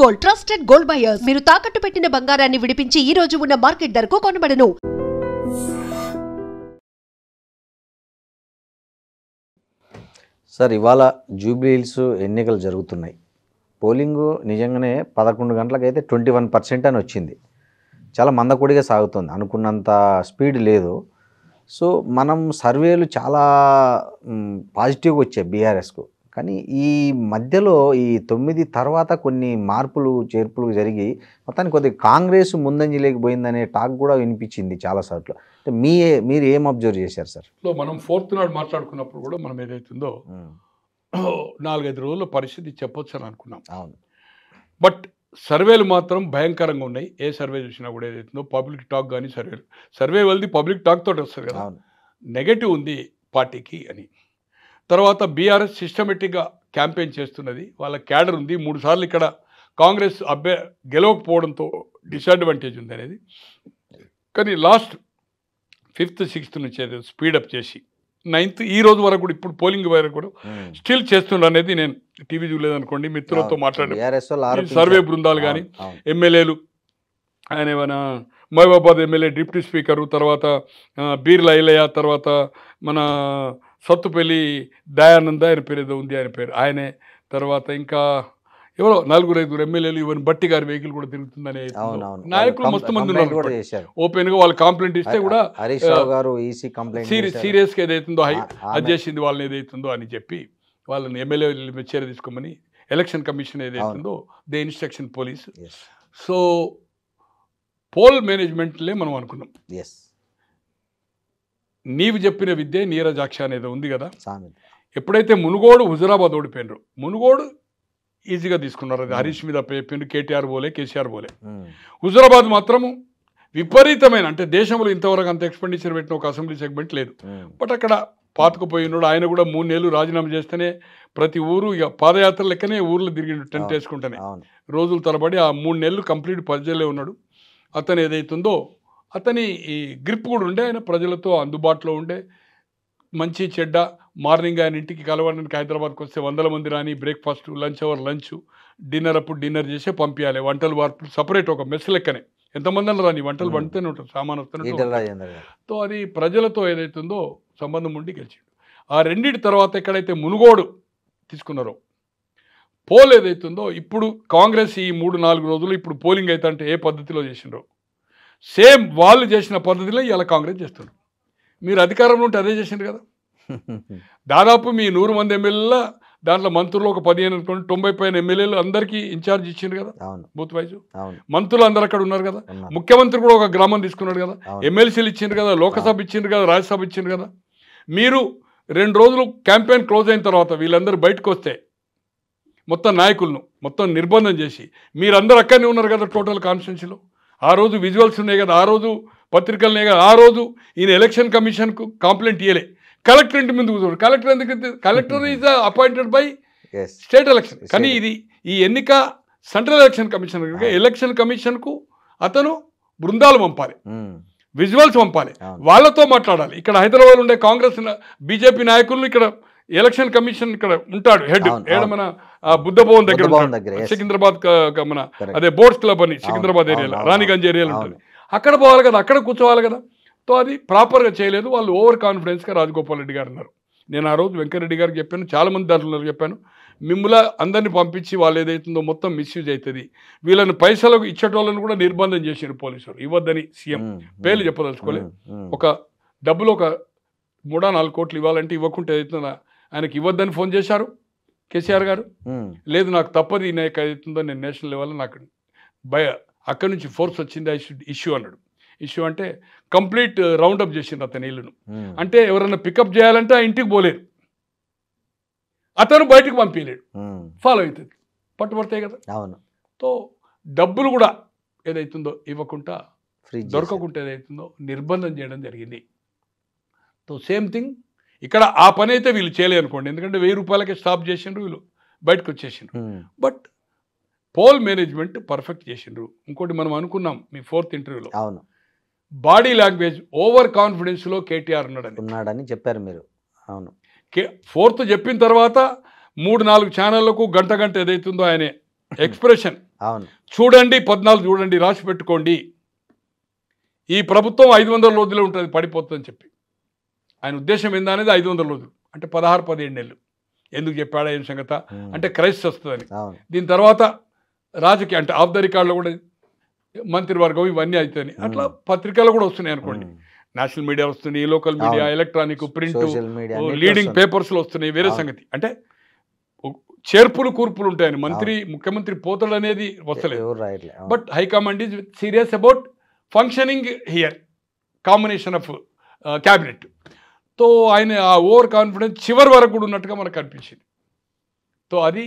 Gold trusted gold buyers. మీరు తాకట్టు పెట్టిన బంగారాన్ని విడిపించి ఈ రోజు ఉన్న మార్కెట్ ధరకు కొనబడను. సార్, ఇవాళ జూబ్లీ హిల్స్ ఎన్నికలు జరుగుతున్నాయి. పోలింగు నిజంగానే 11 గంటలకైతే 21% అని వచ్చింది. చాలా మందకొడిగా సాగుతుంది, అనుకున్నంత స్పీడ్ లేదు. సో మనం సర్వేలు చాలా పాజిటివ్గా వచ్చాయి బీఆర్ఎస్కు. కానీ ఈ మధ్యలో ఈ 9 తర్వాత కొన్ని మార్పులు చేర్పులు జరిగి మొత్తానికి కొద్దిగా కాంగ్రెస్ ముందంజలేకపోయిందనే టాక్ కూడా వినిపించింది చాలాసార్లు. అంటే మీరు ఏం అబ్జర్వ్ చేశారు సార్? మనం 4th నాడు మాట్లాడుకున్నప్పుడు కూడా మనం ఏదైతుందో 4-5 రోజుల పరిస్థితి చెప్పొచ్చు అని అనుకున్నాం. అవును. బట్ సర్వేలు మాత్రం భయంకరంగా ఉన్నాయి. ఏ సర్వే చూసినా కూడా ఏదైతుందో పబ్లిక్ టాక్ కానీ సర్వే వెళ్ళి పబ్లిక్ టాక్ తోటి వస్తుంది కదా, నెగటివ్ ఉంది పార్టీకి అని. తర్వాత బీఆర్ఎస్ సిస్టమేటిక్గా క్యాంపెయిన్ చేస్తున్నది, వాళ్ళ క్యాడర్ ఉంది. 3 సార్లు ఇక్కడ కాంగ్రెస్ గెలవకపోవడంతో డిసడ్వాంటేజ్ ఉంది అనేది. కానీ లాస్ట్ 5th 6th నుంచి ఏదో స్పీడప్ చేసి 9th ఈ రోజు వరకు కూడా ఇప్పుడు పోలింగ్ వరకు కూడా స్టిల్ చేస్తున్నారు అనేది నేను టీవీ చూడలేదనుకోండి, మిత్రులతో మాట్లాడాను. సర్వే బృందాలు కానీ ఎమ్మెల్యేలు, ఆయన ఏమైనా మహబూబాబాద్ ఎమ్మెల్యే డిప్యూటీ స్పీకరు, తర్వాత బీర్ల ఐలయ్య, తర్వాత మన సత్తుపల్లి దయానంద ఆయన పేరు ఏదో ఉంది, ఆయన పేరు ఆయనే, తర్వాత ఇంకా ఎవరో 4-5 ఎమ్మెల్యేలు, ఈవెన్ బట్టి గారి వెహికల్ కూడా తిరుగుతుందని నాయకులు మస్తు మంది ఉన్నారు. ఓపెన్గా వాళ్ళు కంప్లైంట్ ఇస్తే కూడా సీరియస్గా ఏదైతుందో అది చేసింది వాళ్ళని ఏదైతుందో అని చెప్పి వాళ్ళని ఎమ్మెల్యేలు చర్య తీసుకోమని ఎలక్షన్ కమిషన్ ఏదైతుందో దే ఇన్స్ట్రక్షన్ పోలీస్. సో పోల్ మేనేజ్మెంట్లే మనం అనుకున్నాం. నీవు చెప్పిన విద్య నీరజాక్ష అనేది ఉంది కదా, ఎప్పుడైతే మునుగోడు హుజురాబాద్ ఓడిపోయినరు, మునుగోడు ఈజీగా తీసుకున్నారు. అది హరీష్ మీద చెప్పిండ్రు, కేటీఆర్ పోలే, కేసీఆర్ పోలే. హుజురాబాద్ మాత్రము విపరీతమైన, అంటే దేశంలో ఇంతవరకు అంత ఎక్స్పెండిచర్ పెట్టిన ఒక అసెంబ్లీ సెగ్మెంట్ లేదు. బట్ అక్కడ పాతుకుపోయినాడు. ఆయన కూడా 3 నెలలు రాజీనామా చేస్తేనే ప్రతి ఊరు ఇక పాదయాత్ర లెక్కనే ఊర్లో తిరిగిండు, టెంట్ వేసుకుంటేనే రోజుల తరబడి. ఆ 3 నెలలు కంప్లీట్ ప్రజలే ఉన్నాడు. అతను ఏదైతుందో అతని ఈ గ్రిప్ కూడా ఉండే, ఆయన ప్రజలతో అందుబాటులో ఉండే, మంచి చెడ్డ మార్నింగ్ ఆయన ఇంటికి కలవడానికి హైదరాబాద్కి వస్తే 100 మంది రాని, breakfast, lunch hour lunch, dinner అప్పుడు డిన్నర్ చేసే పంపించాలి. వంటలు వార్పులు సపరేట్ ఒక మెస్ లెక్కనే, ఎంతమంది అన్న రాని వంటలు వండుతూనే ఉంటారు, సామాన్ వస్తూనే. సో అది ప్రజలతో ఏదైతుందో సంబంధం ఉండి గెలిచిండు. ఆ రెండింటి తర్వాత ఎక్కడైతే మునుగోడు తీసుకున్నారో, పోల్ ఏదైతుందో ఇప్పుడు కాంగ్రెస్ ఈ 3-4 రోజులు ఇప్పుడు పోలింగ్ అయితే అంటే ఏ పద్ధతిలో చేసిండ్రో సేమ్ వాళ్ళు చేసిన పద్ధతిలో ఇలా కాంగ్రెస్ చేస్తున్నారు. మీరు అధికారంలో ఉంటే అదే చేసిండ్రు కదా. దాదాపు మీ 100 మంది ఎమ్మెల్యేల దాంట్లో మంత్రులు ఒక 15 అనుకోండి, 90 పైన ఎమ్మెల్యేలు అందరికీ ఇన్ఛార్జ్ ఇచ్చిండ్రు కదా, బూత్ వైజ్ మంత్రులు అందరు అక్కడ ఉన్నారు కదా. ముఖ్యమంత్రి కూడా ఒక గ్రామం తీసుకున్నాడు కదా, ఎమ్మెల్సీలు ఇచ్చిండ్రు కదా, లోకసభ ఇచ్చిండ్రు కదా, రాజ్యసభ ఇచ్చిండ్రు కదా. మీరు 2 రోజులు క్యాంపెయిన్ క్లోజ్ అయిన తర్వాత వీళ్ళందరూ బయటకు వస్తే మొత్తం నాయకులను మొత్తం నిర్బంధం చేసి మీరందరూ అక్కడనే ఉన్నారు కదా టోటల్ కాన్స్టిట్యున్సీలో. ఆ రోజు విజువల్స్ ఉన్నాయి కదా, ఆ రోజు పత్రికలు ఉన్నాయి కదా. ఆ రోజు ఈయన ఎలక్షన్ కమిషన్కు కంప్లైంట్ ఇవ్వలే, కలెక్టర్ ఇంటి ముందు కూర్చోడు. కలెక్టర్ ఎందుకు? Collector is appointed by state election. కానీ ఇది ఈ ఎన్నిక సెంట్రల్ ఎలక్షన్ కమిషన్. ఎలక్షన్ కమిషన్కు అతను బృందాలు పంపాలి, విజువల్స్ పంపాలి, వాళ్ళతో మాట్లాడాలి. ఇక్కడ హైదరాబాద్ ఉండే కాంగ్రెస్ బీజేపీ నాయకులను ఇక్కడ ఎలక్షన్ కమిషన్ ఇక్కడ ఉంటాడు హెడ్, మన బుద్ధ భవన్ దగ్గర సికింద్రాబాద్, మన అదే బోర్డ్స్ క్లబ్ అని సికింద్రాబాద్ ఏరియాలో, రాణిగంజ్ ఏరియాలో ఉంటుంది. అక్కడ పోవాలి కదా, అక్కడ కూర్చోవాలి కదా. సో అది ప్రాపర్గా చేయలేదు వాళ్ళు. ఓవర్ కాన్ఫిడెన్స్గా రాజగోపాల్ రెడ్డి గారు అన్నారు. నేను ఆ రోజు వెంకరెడ్డి గారికి చెప్పాను, చాలామంది దాంట్లో చెప్పాను, మిమ్మల్ని అందరినీ పంపించి వాళ్ళు ఏదైతుందో మొత్తం మిస్యూజ్ అవుతుంది, వీళ్ళని పైసలకు ఇచ్చేటోళ్ళని కూడా నిర్బంధం చేసారు పోలీసులు. ఇవ్వద్దని సీఎం పేర్లు చెప్పదలుచుకోలే. ఒక డబ్బులు ఒక 3-4 కోట్లు ఇవ్వాలంటే ఇవ్వకుంటే ఏదైతుందో ఆయనకి ఇవ్వద్దని ఫోన్ చేశారు కేసీఆర్ గారు. లేదు నాకు తప్పది, ఏదైతుందో నేను నేషనల్ లెవెల్లో నాకు అక్కడి నుంచి ఫోర్స్ వచ్చింది, ఐ షుడ్ ఇష్యూ అన్నాడు. ఇష్యూ అంటే కంప్లీట్ రౌండప్ చేసిండు అతని ఇల్లును. అంటే ఎవరైనా పికప్ చేయాలంటే ఆ ఇంటికి పోలేరు, అతను బయటకు పంపించలేడు, ఫాలో అవుతుంది, పట్టుబడతాయి కదా. సో డబ్బులు కూడా ఏదైతుందో ఇవ్వకుండా, దొరకకుండా ఏదైతుందో నిర్బంధం చేయడం జరిగింది. సో సేమ్ థింగ్ ఇక్కడ ఆ పని అయితే వీళ్ళు చేయలేదు అనుకోండి, ఎందుకంటే 1000 రూపాయలకే స్టాప్ చేసిండ్రు, వీళ్ళు బయటకు వచ్చేసిండ్రు. బట్ పోల్ మేనేజ్మెంట్ పర్ఫెక్ట్ చేసిండ్రు. ఇంకోటి మనం అనుకున్నాం మీ 4th ఇంటర్వ్యూలో, బాడీ లాంగ్వేజ్ ఓవర్ కాన్ఫిడెన్స్లో కేటీఆర్ ఉన్నాడని చెప్పారు మీరు. అవును, 4th చెప్పిన తర్వాత 3-4 ఛానళ్లకు గంట ఏదైతుందో ఆయన ఎక్స్ప్రెషన్ అవును చూడండి 14 చూడండి, రాసి పెట్టుకోండి. ఈ ప్రభుత్వం 500 రోజులే ఉంటుంది, పడిపోతుందని చెప్పి ఆయన ఉద్దేశం ఏందనేది 500 రోజులు అంటే 16-17 నెలలు. ఎందుకు చెప్పాడా ఏం సంగత అంటే క్రైసిస్ వస్తుందని. దీని తర్వాత రాజకీయ అంటే ఆఫ్ ద రికార్డులో కూడా మంత్రివర్గం ఇవన్నీ అవుతాయి. అట్లా పత్రికలు కూడా వస్తున్నాయి అనుకోండి, నేషనల్ మీడియా వస్తుంది, local media, electronic, print, leading పేపర్స్లో వస్తున్నాయి. వేరే సంగతి అంటే చేర్పులు కూర్పులు ఉంటాయని ముఖ్యమంత్రి పోతాడు అనేది వస్తలేదు. But high command is serious about functioning here, combination of cabinet. తో ఆయన ఆ ఓవర్ కాన్ఫిడెన్స్ చివరి వరకు కూడా ఉన్నట్టుగా మనకు అనిపించింది. తో అది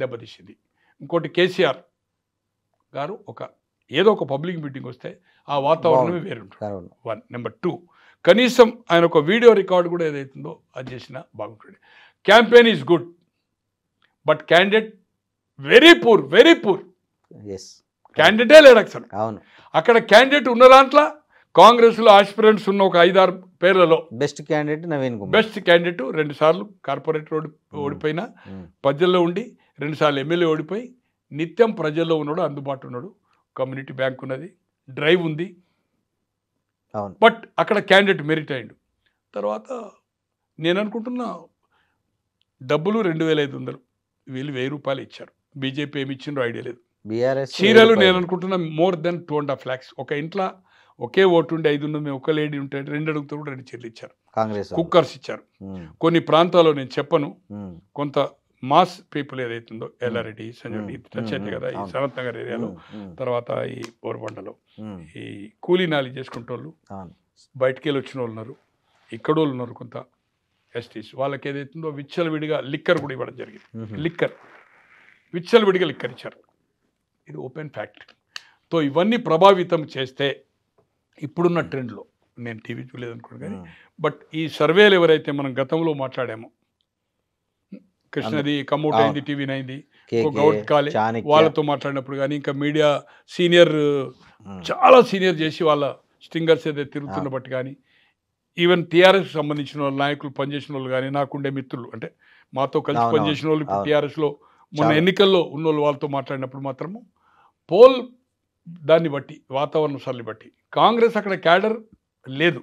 దెబ్బతీసింది. ఇంకోటి కేసీఆర్ గారు ఏదో ఒక పబ్లిక్ మీటింగ్ వస్తే ఆ వాతావరణమే వేరుంటుంది. 1. నెంబర్ 2, కనీసం ఆయన ఒక వీడియో రికార్డు కూడా ఏదైతుందో అది చేసినా బాగుంటుంది. Campaign is good but candidate very poor, very poor. క్యాండిడేటే లేడు అసలు. అక్కడ క్యాండిడేట్ ఉన్న దాంట్లో కాంగ్రెస్లో ఆస్పిరెంట్స్ ఉన్న ఒక 5-6 పేర్లలో బెస్ట్ క్యాండిడేట్ 2 సార్లు కార్పొరేటర్ ఓడిపోయినా, ప్రజల్లో ఉండి 2 సార్లు ఎమ్మెల్యే ఓడిపోయి నిత్యం ప్రజల్లో ఉన్నాడు, అందుబాటులో ఉన్నాడు, కమ్యూనిటీ బ్యాంక్ ఉన్నది, డ్రైవ్ ఉంది. బట్ అక్కడ క్యాండిడేట్ మెరిట్ అయ్యిండు. తర్వాత నేను అనుకుంటున్నా డబ్బులు 2500, వీళ్ళు 1000 రూపాయలు ఇచ్చారు. బీజేపీ ఏమి ఇచ్చిండ్రో ఐడియా లేదు. చీరలు నేను అనుకుంటున్నా more than 2.5 lakhs. ఒక ఇంట్లో ఒకే ఓటు ఉండి 5 ఉన్నది, ఒక లేడీ ఉంటే 2 అడుగుతూ కూడా 2 చీరలు ఇచ్చారు. కుక్కర్స్ ఇచ్చారు. కొన్ని ప్రాంతాల్లో నేను చెప్పను, కొంత మాస్ పీపుల్ ఏదైతుందో ఎల్లారెడ్డి, సంజయ్ టచ్ కదా ఈ సనత్ నగర్ ఏరియాలో, తర్వాత ఈ బోర్బండలో ఈ కూలీ నాలి చేసుకుంటే వాళ్ళు బయటికి వెళ్ళి వచ్చిన వాళ్ళు ఉన్నారు, ఇక్కడ వాళ్ళు ఉన్నారు, కొంత ఎస్టీస్. వాళ్ళకి ఏదైతుందో విచ్చలవిడిగా లిక్కర్ కూడా ఇవ్వడం జరిగింది. విచ్చలవిడిగా లిక్కర్ ఇచ్చారు. ఇది ఓపెన్ ఫ్యాక్ట్. తో ఇవన్నీ ప్రభావితం చేస్తే ఇప్పుడున్న ట్రెండ్లో, నేను టీవీ చూడలేదు అనుకోండి కానీ, బట్ ఈ సర్వేలు ఎవరైతే మనం గతంలో మాట్లాడామో, కృష్ణది కమౌట్ అయింది, టీవీ 9ది, గౌడ్ కాలే, వాళ్ళతో మాట్లాడినప్పుడు కానీ, ఇంకా మీడియా సీనియర్ చాలా సీనియర్ చేసి వాళ్ళ స్టింగర్స్ ఏదైతే తిరుగుతున్న బట్టి కానీ, ఈవెన్ టీఆర్ఎస్ సంబంధించిన వాళ్ళు, నాయకులు పనిచేసిన వాళ్ళు కానీ, నాకుండే మిత్రులు అంటే మాతో కలిసి పనిచేసిన వాళ్ళు ఇప్పుడు టీఆర్ఎస్లో మొన్న ఎన్నికల్లో ఉన్నోళ్ళు వాళ్ళతో మాట్లాడినప్పుడు మాత్రము పోల్ దాన్ని బట్టి, వాతావరణ సరళి బట్టి కాంగ్రెస్ అక్కడ క్యాడర్ లేదు.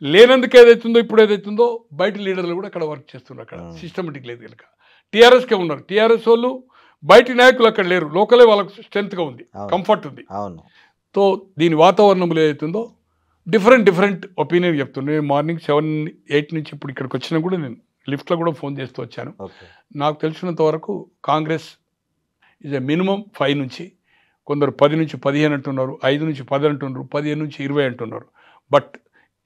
లేనందుకు ఏదైతుందో ఇప్పుడు ఏదైతుందో బయట లీడర్లు కూడా అక్కడ వర్క్ చేస్తున్నారు. అక్కడ సిస్టమేటిక్ లేదు కనుక టీఆర్ఎస్కే ఉన్నారు. టీఆర్ఎస్ వాళ్ళు బయట నాయకులు అక్కడ లేరు. లోకలే వాళ్ళకు స్ట్రెంత్గా ఉంది, కంఫర్ట్ ఉంది. తో దీని వాతావరణంలో ఏదైతుందో డిఫరెంట్ ఒపీనియన్ చెప్తున్నాను. నేను మార్నింగ్ 7-8 నుంచి ఇప్పుడు ఇక్కడికి వచ్చినా కూడా నేను లిఫ్ట్లో కూడా ఫోన్ చేస్తూ వచ్చాను. నాకు తెలిసినంత వరకు కాంగ్రెస్ ఈజ్ ఎ మినిమం 5 నుంచి, కొందరు 10 నుంచి 15 అంటున్నారు, 5 నుంచి 10 అంటున్నారు, 15 నుంచి 20 అంటున్నారు. But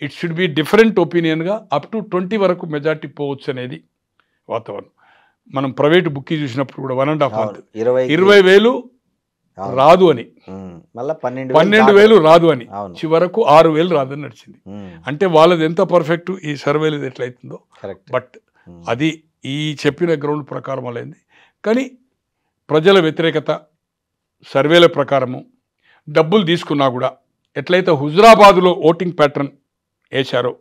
it should be different ఒపీనియన్గా అప్ టు 20 వరకు మెజార్టీ పోవచ్చు అనేది వాతావరణం. మనం ప్రైవేట్ బుక్కి చూసినప్పుడు కూడా 1.5 month 20,000 రాదు అని, 12,000 రాదు అని, చివరకు 6,000 రాదని నడిచింది. అంటే వాళ్ళది ఎంత పర్ఫెక్ట్, ఈ సర్వేలు ఎట్లయితుందో. బట్ అది ఈ చెప్పిన గ్రౌండ్ ప్రకారం అయింది. కానీ ప్రజల వ్యతిరేకత సర్వేల ప్రకారము డబ్బులు తీసుకున్నా కూడా, ఎట్లయితే హుజురాబాదులో ఓటింగ్ ప్యాటర్న్ వేశారో,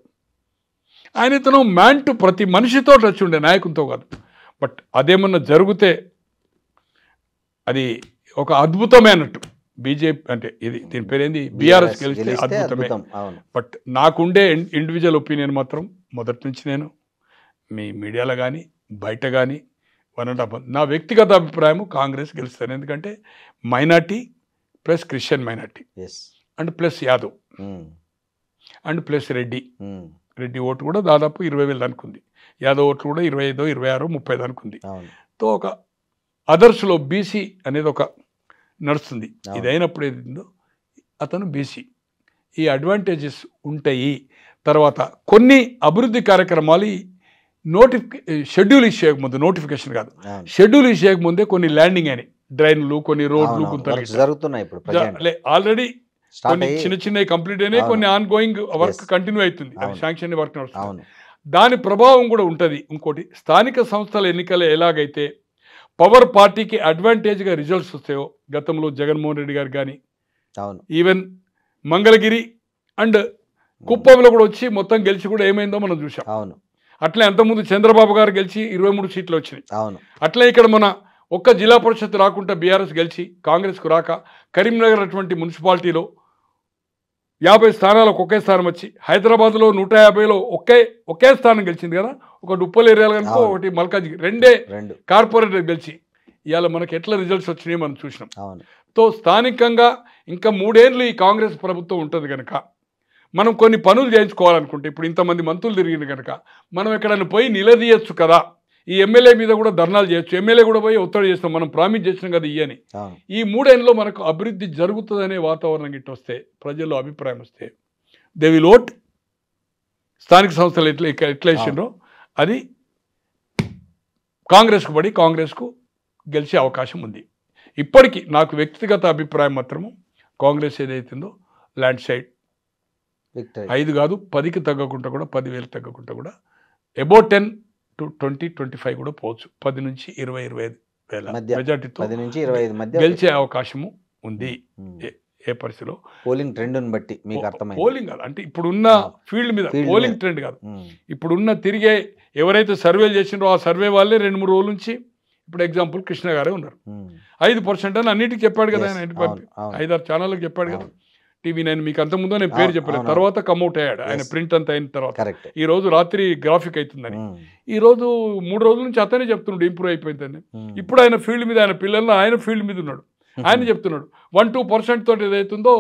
ఆయనతను మ్యాన్ టు ప్రతి మనిషితో టచ్ ఉండే, నాయకునితో కాదు. బట్ అదేమన్నా జరిగితే అది ఒక అద్భుతమే అన్నట్టు. బీజేపీ అంటే ఇది దీని పేరేంది, బీఆర్ఎస్ గెలిస్తే అద్భుతమే. బట్ నాకుండే ఇండివిజువల్ ఒపీనియన్ మాత్రం మొదటి నుంచి నేను మీ మీడియాలో కానీ బయట కానీ 1.5 month నా వ్యక్తిగత అభిప్రాయం కాంగ్రెస్ గెలుస్తాను. ఎందుకంటే minority plus Christian minority and plus Yadav and plus Reddy vote కూడా దాదాపు 20,000 అనుకుంది. యాదవ్ ఓట్లు కూడా 25, 26, 30 అనుకుంది. తో ఒక అదర్స్లో బీసీ అనేది ఒక నడుస్తుంది. ఇది అయినప్పుడు ఏదో అతను బీసీ, ఈ అడ్వాంటేజెస్ ఉంటాయి. తర్వాత కొన్ని అభివృద్ధి కార్యక్రమాలు షెడ్యూల్ ఇచ్చేయకముందు, నోటిఫికేషన్ కాదు, షెడ్యూల్ ఇచ్చేయకముందే కొన్ని ల్యాండింగ్ అయినాయి, డ్రైన్లు, కొన్ని రోడ్లు జరుగుతున్నాయి. ఆల్రెడీ కొన్ని చిన్నవి కంప్లీట్ అయినాయి, కొన్ని ఆన్ గోయింగ్ వర్క్ కంటిన్యూ అవుతుంది, శాంక్షన్ వర్క్ నడుస్తుంది. దాని ప్రభావం కూడా ఉంటుంది. ఇంకోటి, స్థానిక సంస్థల ఎన్నికలు ఎలాగైతే పవర్ పార్టీకి అడ్వాంటేజ్గా రిజల్ట్స్ వస్తాయో, గతంలో జగన్మోహన్ రెడ్డి గారు కానీ, ఈవెన్ మంగళగిరి అండ్ కుప్పంలో కూడా వచ్చి మొత్తం గెలిచి కూడా ఏమైందో మనం చూసాం. అట్లే అంతకుముందు చంద్రబాబు గారు గెలిచి 23 సీట్లు వచ్చినాయి. అట్లే ఇక్కడ మన ఒక్క జిల్లా పరిషత్ రాకుండా బీఆర్ఎస్ గెలిచి కాంగ్రెస్కు రాక కరీంనగర్ అటువంటి మున్సిపాలిటీలో 50 స్థానాలకు ఒకే స్థానం వచ్చి హైదరాబాద్లో 150లో ఒకే స్థానం గెలిచింది కదా. ఒకటి ఉప్పల్ ఏరియాలో కనుక ఒకటి మల్కాజ్గిరి, రెండే కార్పొరేటర్ గెలిచి ఇవాళ మనకి ఎట్లా రిజల్ట్స్ వచ్చినాయి మనం చూసినాం. తో స్థానికంగా ఇంకా 3 ఏళ్ళు ఈ కాంగ్రెస్ ప్రభుత్వం ఉంటుంది కనుక మనం కొన్ని పనులు చేయించుకోవాలనుకుంటే ఇప్పుడు ఇంతమంది మంత్రులు తిరిగింది కనుక మనం ఎక్కడైనా పోయి నిలదీయచ్చు కదా. ఈ ఎమ్మెల్యే మీద కూడా ధర్నాలు చేయొచ్చు. ఎమ్మెల్యే కూడా పోయి ఒత్తిడి చేస్తాం, మనం ప్రామిస్ చేసినాం కదా ఇయ్యని. ఈ 3 ఏళ్ళలో మనకు అభివృద్ధి జరుగుతుందనే వాతావరణం గిట్ట వస్తే, ప్రజల్లో అభిప్రాయం వస్తే దే విల్ ఓట్. స్థానిక సంస్థలు ఎట్లా ఇచ్చిండ్రో అది కాంగ్రెస్కు పడి కాంగ్రెస్కు గెలిచే అవకాశం ఉంది. ఇప్పటికీ నాకు వ్యక్తిగత అభిప్రాయం మాత్రము కాంగ్రెస్ ఏదైతుందో ల్యాండ్ సైడ్ 5 కాదు 10కి తగ్గకుండా కూడా 10,000 తగ్గకుండా కూడా అబౌట్ 10 to 20-25 కూడా పోవచ్చు. 10 నుంచి 20-25 వేల మెజార్టీతో గెలిచే అవకాశము ఉంది. ఏ పరిస్థితిలో పోలింగ్ ట్రెండ్ని బట్టి మీకు అర్థమైంది. పోలింగ్ కాదు అంటే ఇప్పుడున్న ఫీల్డ్ మీద పోలింగ్ ట్రెండ్ కాదు. ఇప్పుడున్న తిరిగే ఎవరైతే సర్వేలు చేసిండ్రో ఆ సర్వే వాళ్ళే 2-3 రోజుల నుంచి ఇప్పుడు ఎగ్జాంపుల్ కృష్ణ గారే ఉన్నారు. 5% అని అన్నిటికీ చెప్పాడు కదా ఆయన. 5-6 ఛానళ్ళకి చెప్పాడు కదా. TV9 మీకు అంతకుముందు నేను పేరు చెప్పలేదు, తర్వాత కమ్అట్ అయ్యాడు ఆయన ప్రింట్ అంతా అయిన తర్వాత. ఈ రోజు రాత్రి గ్రాఫిక్ అవుతుందని ఈ రోజు 3 రోజుల నుంచి అతనే చెప్తున్నాడు ఇంప్రూవ్ అయిపోయిందని. ఇప్పుడు ఆయన ఫీల్డ్ మీద ఆయన పిల్లల్లో ఆయన ఫీల్డ్ మీద ఉన్నాడు. ఆయన చెప్తున్నాడు 1-2% తోటి ఏదైతుందో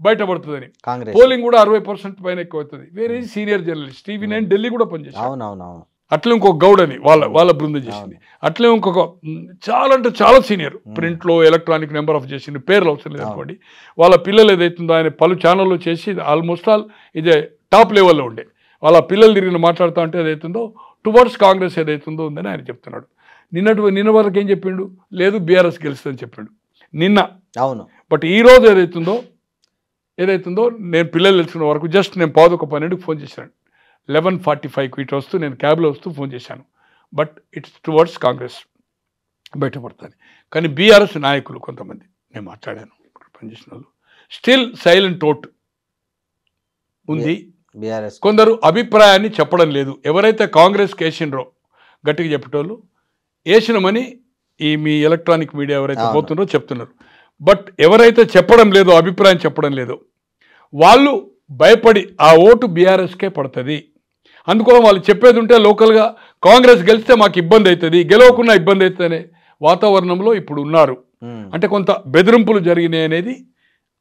బయటపడుతుందని. పోలింగ్ కూడా 60% పైన ఎక్కువ అవుతుంది. వేరే సీనియర్ జర్నలిస్ట్ TV9 ఢిల్లీ కూడా పనిచేస్తాడు. అట్లే ఇంకొక గౌడ్ అని వాళ్ళ బృందం చేసింది. అట్లే ఇంకొక చాలా అంటే చాలా సీనియర్ ప్రింట్లో ఎలక్ట్రానిక్ నెంబర్ ఆఫ్ చేసింది, పేర్లు అవసరం లేదు అనుకోండి. వాళ్ళ పిల్లలు ఏదైతుందో ఆయన పలు ఛానల్లో చేసి ఆల్మోస్ట్ ఆల్ ఇదే టాప్ లెవెల్లో ఉండే వాళ్ళ పిల్లలు తిరిగి మాట్లాడుతూ ఉంటే ఏదైతుందో టువర్డ్స్ కాంగ్రెస్ ఏదైతుందో ఉందని ఆయన చెప్తున్నాడు. నిన్న వరకు ఏం చెప్పిండు, లేదు బీఆర్ఎస్ గెలుస్తుందని చెప్పిండు నిన్న. అవును. బట్ ఈ రోజు ఏదైతుందో నేను పిల్లలు తెలుసుకున్న వరకు జస్ట్ నేను 11:12కి ఫోన్ చేశాను. 11:45కి ఇటు వస్తూ నేను క్యాబ్లో వస్తూ ఫోన్ చేశాను. బట్ ఇట్స్ టువర్డ్స్ కాంగ్రెస్ బయటపడుతుంది. కానీ బీఆర్ఎస్ నాయకులు కొంతమంది నేను మాట్లాడాను పనిచేసిన వాళ్ళు స్టిల్ సైలెంట్ ఓట్ ఉంది. కొందరు అభిప్రాయాన్ని చెప్పడం లేదు. ఎవరైతే కాంగ్రెస్కి వేసిండ్రో గట్టిగా చెప్పేటోళ్ళు వేసినామని ఈ మీ ఎలక్ట్రానిక్ మీడియా ఎవరైతే పోతున్నారో చెప్తున్నారు. బట్ ఎవరైతే చెప్పడం లేదో, అభిప్రాయం చెప్పడం లేదో వాళ్ళు భయపడి ఆ ఓటు బీఆర్ఎస్కే పడుతుంది. అందుకోసం వాళ్ళు చెప్పేది ఉంటే లోకల్గా కాంగ్రెస్ గెలిస్తే మాకు ఇబ్బంది అవుతుంది, గెలవకుండా ఇబ్బంది అవుతుంది అనే వాతావరణంలో ఇప్పుడు ఉన్నారు. అంటే కొంత బెదిరింపులు జరిగినాయి అనేది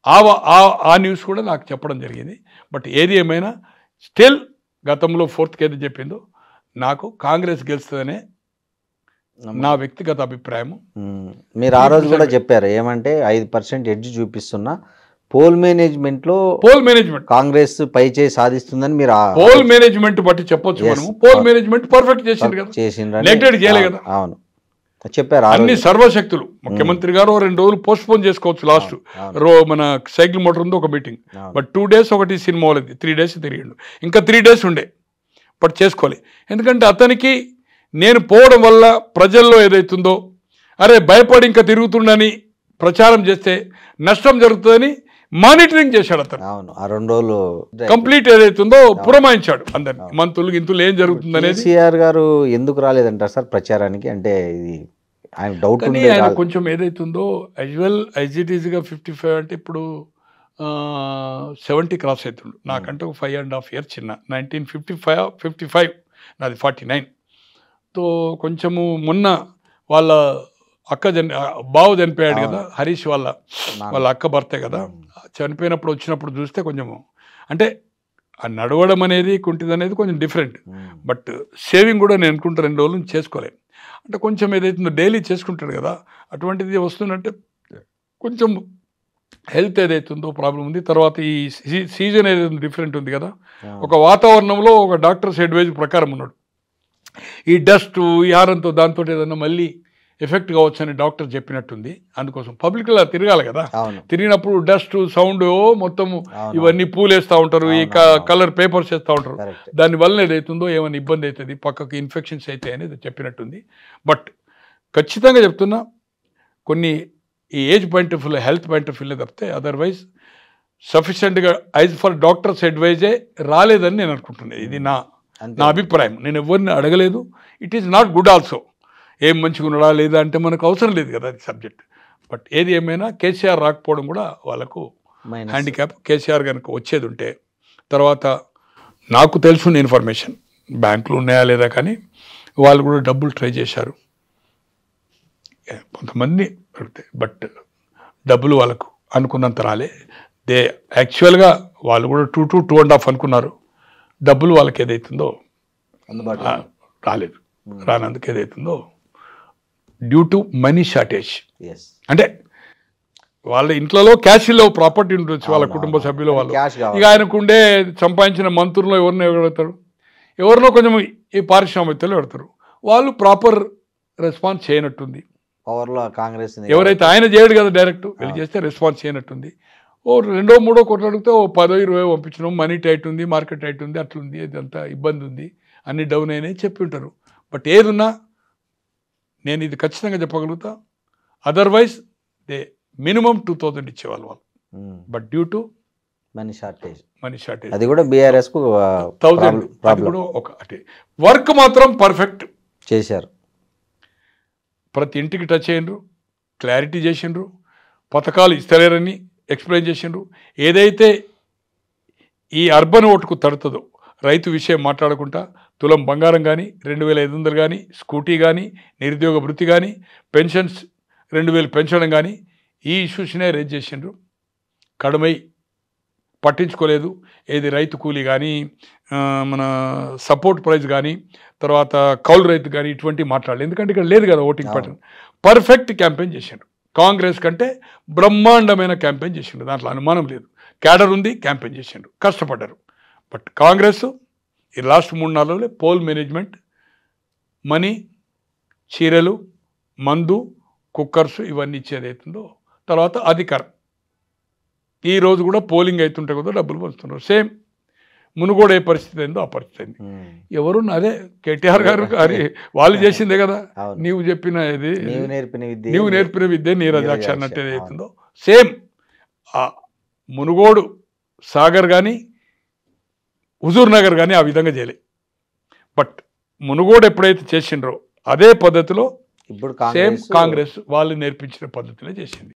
ఆ న్యూస్ కూడా నాకు చెప్పడం జరిగింది. బట్ ఏది ఏమైనా స్టిల్ గతంలో 4th ఏది చెప్పిందో నాకు కాంగ్రెస్ గెలుస్తుందనే నా వ్యక్తిగత అభిప్రాయము. మీరు ఆ రోజు కూడా చెప్పారు ఏమంటే 5% ఎడ్జ్ చూపిస్తున్నా పోల్ మేనేజ్మెంట్ కాంగ్రెస్ పై చేయి సాధిస్తుందని మీరు పోల్ మేనేజ్మెంట్ బట్టి చెప్పొచ్చు. మనము పోల్ మేనేజ్మెంట్ పర్ఫెక్ట్ చేసిండ్రు కదా. అవును చెప్పారు. అన్ని సర్వశక్తులు ముఖ్యమంత్రి గారు 2 రోజులు పోస్ట్ పోన్ చేసుకోవచ్చు. లాస్ట్ మన సైకిల్ మోటార్ ఉంది ఒక మీటింగ్, బట్ 2 days ఒకటి సినిమా వాళ్ళది 3 days తిరిగిండు. ఇంకా 3 days ఉండే బట్ చేసుకోవాలి. ఎందుకంటే అతనికి నేను పోవడం వల్ల ప్రజల్లో ఏదైతుందో అరే భయపడి ఇంకా తిరుగుతుండని ప్రచారం చేస్తే నష్టం జరుగుతుందని మానిటరింగ్ చేశాడు అతను. అవును, ఆ 2 రోజులు కంప్లీట్ ఏదైతుందో పురమాయించాడు అందరినీ. మంత్రులు గింతులు ఏం జరుగుతుంది అనేది. కేసీఆర్ గారు ఎందుకు రాలేదంటారు సార్ ప్రచారానికి? అంటే ఇది ఆయన డౌట్ ఉంది. ఆయన కొంచెం ఏదైతుందో యాజ్ ఇట్ ఈజ్గా 55 అంటే ఇప్పుడు 70 క్రాస్ అవుతుండు. నాకంటే ఒక 5.5 years చిన్న. 1955 నాది 49. తో కొంచెము మొన్న వాళ్ళ బావ చనిపోయాడు కదా, హరీష్ వాళ్ళ అక్క భర్తే కదా, చనిపోయినప్పుడు వచ్చినప్పుడు చూస్తే కొంచెము అంటే ఆ నడవడం అనేది కుంటిది అనేది కొంచెం డిఫరెంట్. బట్ సేవింగ్ కూడా నేను అనుకుంటా 2 రోజుల నుంచి చేసుకోలేను. అంటే కొంచెం ఏదైతుందో డైలీ చేసుకుంటాడు కదా, అటువంటిది వస్తుందంటే కొంచెం హెల్త్ ఏదైతుందో ప్రాబ్లం ఉంది. తర్వాత ఈ సీజన్ ఏదైతే డిఫరెంట్ ఉంది కదా, ఒక వాతావరణంలో ఒక డాక్టర్స్ అడ్వైజ్ ప్రకారం ఉన్నాడు. ఈ డస్ట్ ఈ ఆరంతో దాంతో ఏదన్నా మళ్ళీ ఎఫెక్ట్ కావచ్చు అని డాక్టర్ చెప్పినట్టుంది. అందుకోసం పబ్లిక్లో తిరగాలి కదా, తిరిగినప్పుడు డస్ట్ సౌండ్ మొత్తం ఇవన్నీ పూలు వేస్తూ ఉంటారు, ఈ కలర్ పేపర్స్ వేస్తూ ఉంటారు. దానివల్ల ఏదైతుందో ఏమైనా ఇబ్బంది అవుతుంది, పక్కకి ఇన్ఫెక్షన్స్ అవుతాయి అనేది చెప్పినట్టుంది. బట్ ఖచ్చితంగా చెప్తున్నా కొన్ని ఈ age point of view health point of వ్యూలో తప్పితే అదర్వైజ్ సఫిషియెంట్గా యాజ్ ఫర్ డాక్టర్స్ అడ్వైజే రాలేదని నేను అనుకుంటున్నాను. ఇది నా అభిప్రాయం. నేను ఎవరిని అడగలేదు. It is not good also. ఏం మంచిగా ఉన్నాడా లేదా అంటే మనకు అవసరం లేదు కదా అది సబ్జెక్ట్. బట్ ఏది ఏమైనా కేసీఆర్ రాకపోవడం కూడా వాళ్ళకు హ్యాండిక్యాప్. కేసీఆర్ కనుక వచ్చేది ఉంటే, తర్వాత నాకు తెలుసున్న ఇన్ఫర్మేషన్ బ్యాంకులు ఉన్నాయా లేదా కానీ వాళ్ళు కూడా డబ్బులు ట్రై చేశారు కొంతమంది అడిగితే, బట్ డబ్బులు వాళ్ళకు అనుకున్నంత రాలే. దే యాక్చువల్గా వాళ్ళు కూడా 2 to 2.5 అనుకున్నారు. డబ్బులు వాళ్ళకి ఏదైతుందో రాలేదు. రానందుకు ఏదైతుందో డ్యూ టు మనీ షార్టేజ్. అంటే వాళ్ళ ఇంట్లో క్యాష్లో ప్రాపర్టీ ఉండొచ్చు వాళ్ళ కుటుంబ సభ్యులు వాళ్ళు. ఇక ఆయనకుండే సంపాదించిన మంత్రుల్లో ఎవరినో పెడతారు, ఎవరినో కొంచెం ఈ పారిశ్రామికవేత్తలు పెడతారు. వాళ్ళు ప్రాపర్ రెస్పాన్స్ చేయనట్టుంది. పవర్లో కాంగ్రెస్ ఎవరైతే ఆయన చేయడు కదా డైరెక్ట్ వెళ్ళి చేస్తే రెస్పాన్స్ చేయనట్టుంది. ఓ 2-3 కోట్లు అడిగితే ఓ 10-20 పంపించడం, మనీ టైట్ ఉంది, మార్కెట్ టైట్ ఉంది, అట్లుంది, ఇదంతా ఇబ్బంది ఉంది, అన్ని డౌన్ అయినాయి చెప్పి ఉంటారు. బట్ ఏదున్నా నేను ఇది ఖచ్చితంగా చెప్పగలుగుతా, అదర్వైజ్ దే మినిమం 2000 ఇచ్చేవాళ్ళు వాళ్ళు. But due to money shortage అది కూడా బీఆర్ఎస్ కు 1000 అది కూడా ఒక అంటే వర్క్ మాత్రం పర్ఫెక్ట్ చేశారు. ప్రతి ఇంటికి టచ్ అయ్యిండ్రు, క్లారిటీ చేసిండ్రు, పథకాలు ఇస్తలేరని ఎక్స్ప్లెయిన్ చేసిండ్రు. ఏదైతే ఈ అర్బన్ ఓటుకు తడుతుందో రైతు విషయం మాట్లాడకుండా తులం బంగారం కానీ 2500 కానీ స్కూటీ కానీ నిరుద్యోగ వృత్తి కానీ పెన్షన్స్ 2000 పెంచడం కానీ ఈ ఇష్యూస్నే రేజ్ చేసిండ్రు. కడమై పట్టించుకోలేదు. ఏది రైతు కూలీ కానీ మన సపోర్ట్ ప్రైస్ కానీ తర్వాత కౌలు రైతు కానీ ఇటువంటి మాట్లాడలేదు. ఎందుకంటే ఇక్కడ లేదు కదా ఓటింగ్ ప్యాటర్న్. పర్ఫెక్ట్ క్యాంపెయిన్ చేసిండ్రు. కాంగ్రెస్ కంటే బ్రహ్మాండమైన క్యాంపెయిన్ చేసిండ్రు, దాంట్లో అనుమానం లేదు. క్యాడర్ ఉంది, క్యాంపెయిన్ చేసిండ్రు, కష్టపడ్డారు. బట్ కాంగ్రెస్ ఈ లాస్ట్ 3-4 రోజులే పోల్ మేనేజ్మెంట్, మనీ, చీరలు, మందు, కుక్కర్స్ ఇవన్నీ ఇచ్చేది అవుతుందో, తర్వాత అధికారం. ఈరోజు కూడా పోలింగ్ అవుతుంటే కూడా డబ్బులు పంచుతున్నారు. సేమ్ మునుగోడు ఏ పరిస్థితి అయిందో ఆ పరిస్థితి అయింది. ఎవరు అదే కేటీఆర్ గారు అది వాళ్ళు చేసిందే కదా. నీవు చెప్పిన ఇది నీవు నేర్పిన విద్య నీరజాక్ష అన్నట్టు ఏదైతుందో సేమ్ ఆ మునుగోడు సాగర్ కానీ హుజూర్ నగర్ కానీ ఆ విధంగా చేయలే. బట్ మునుగోడు ఎప్పుడైతే చేసిండ్రో అదే పద్ధతిలో ఇప్పుడు సేమ్ కాంగ్రెస్ వాళ్ళు నేర్పించిన పద్ధతిలో చేసింది.